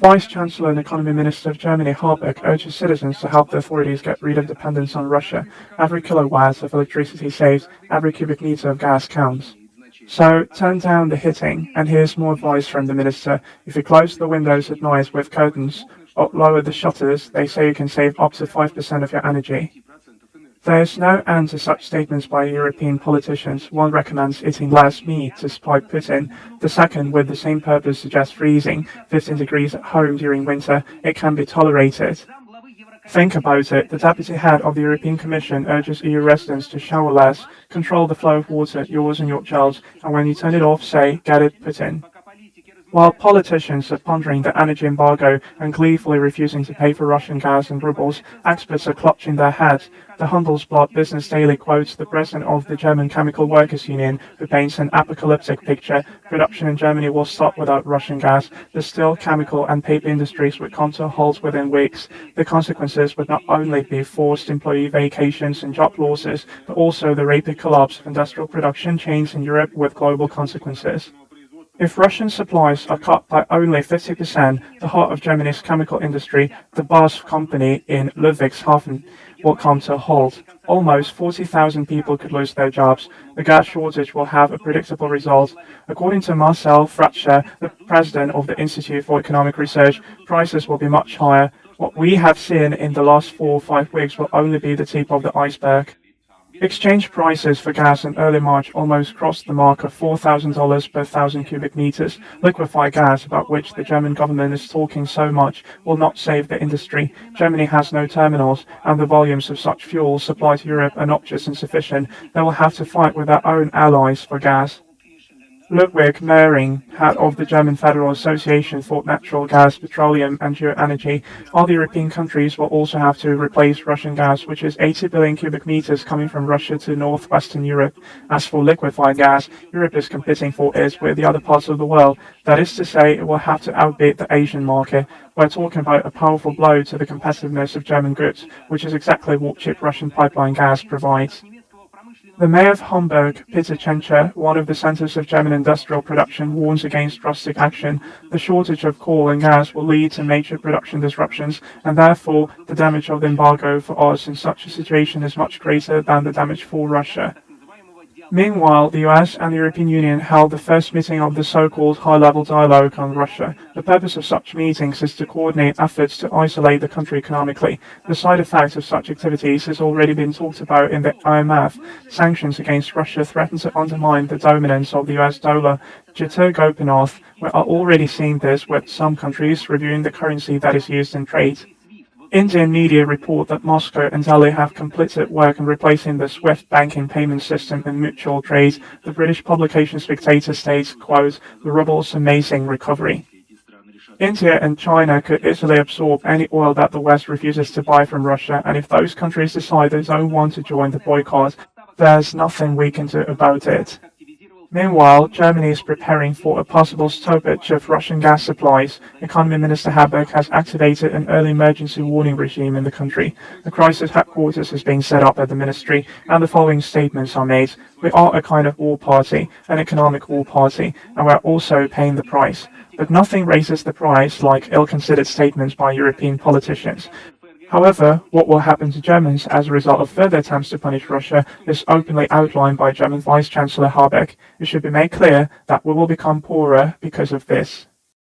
Vice-Chancellor and Economy Minister of Germany Habeck urges citizens to help the authorities get rid of dependence on Russia. Every kilowatt of electricity saved, every cubic meter of gas counts. So turn down the heating, and here's more advice from the minister. If you close the windows at night with curtains or lower the shutters, they say you can save up to 5% of your energy. There is no end to such statements by European politicians. One recommends eating less meat to spite Putin. The second, with the same purpose, suggests freezing 15 degrees at home during winter. It can be tolerated. Think about it. The deputy head of the European Commission urges EU residents to shower less, control the flow of water, yours and your child's, and when you turn it off, say, "Get it, Putin." While politicians are pondering the energy embargo and gleefully refusing to pay for Russian gas and rubles, experts are clutching their heads. The Handelsblatt Business Daily quotes the president of the German Chemical Workers Union, who paints an apocalyptic picture. Production in Germany will stop without Russian gas. The steel, chemical and paper industries would come to a halt within weeks. The consequences would not only be forced employee vacations and job losses, but also the rapid collapse of industrial production chains in Europe with global consequences. If Russian supplies are cut by only 50%, the heart of Germany's chemical industry, the BASF company in Ludwigshafen, will come to a halt. Almost 40,000 people could lose their jobs. The gas shortage will have a predictable result. According to Marcel Fratscher, the president of the Institute for Economic Research, prices will be much higher. What we have seen in the last 4 or 5 weeks will only be the tip of the iceberg. Exchange prices for gas in early March almost crossed the mark of $4,000 per 1,000 cubic meters. Liquefied gas, about which the German government is talking so much, will not save the industry. Germany has no terminals, and the volumes of such fuel supplied to Europe are not just insufficient. They will have to fight with their own allies for gas. Ludwig Möhring, head of the German Federal Association for Natural Gas, Petroleum and Geoenergy, other European countries will also have to replace Russian gas, which is 80 billion cubic meters coming from Russia to northwestern Europe. As for liquefied gas, Europe is competing for it with the other parts of the world. That is to say, it will have to outbid the Asian market. We're talking about a powerful blow to the competitiveness of German goods, which is exactly what cheap Russian pipeline gas provides. The mayor of Hamburg, Peter Tschentscher, one of the centers of German industrial production, warns against drastic action. The shortage of coal and gas will lead to major production disruptions, and therefore the damage of the embargo for us in such a situation is much greater than the damage for Russia. Meanwhile, the US and the European Union held the first meeting of the so-called high-level dialogue on Russia. The purpose of such meetings is to coordinate efforts to isolate the country economically. The side effect of such activities has already been talked about in the IMF. Sanctions against Russia threaten to undermine the dominance of the US dollar. Jitter Gopinath, we are already seeing this with some countries reviewing the currency that is used in trade. Indian media report that Moscow and Delhi have completed work on replacing the SWIFT banking payment system in mutual trade. The British publication Spectator states, quote, "The ruble's amazing recovery." India and China could easily absorb any oil that the West refuses to buy from Russia, and if those countries decide they don't want to join the boycott, there's nothing we can do about it. Meanwhile, Germany is preparing for a possible stoppage of Russian gas supplies. Economy Minister Habeck has activated an early emergency warning regime in the country. A crisis headquarters is being set up at the ministry, and the following statements are made. We are a kind of war party, an economic war party, and we're also paying the price. But nothing raises the price like ill-considered statements by European politicians. However, what will happen to Germans as a result of further attempts to punish Russia is openly outlined by German Vice-Chancellor Habeck. It should be made clear that we will become poorer because of this.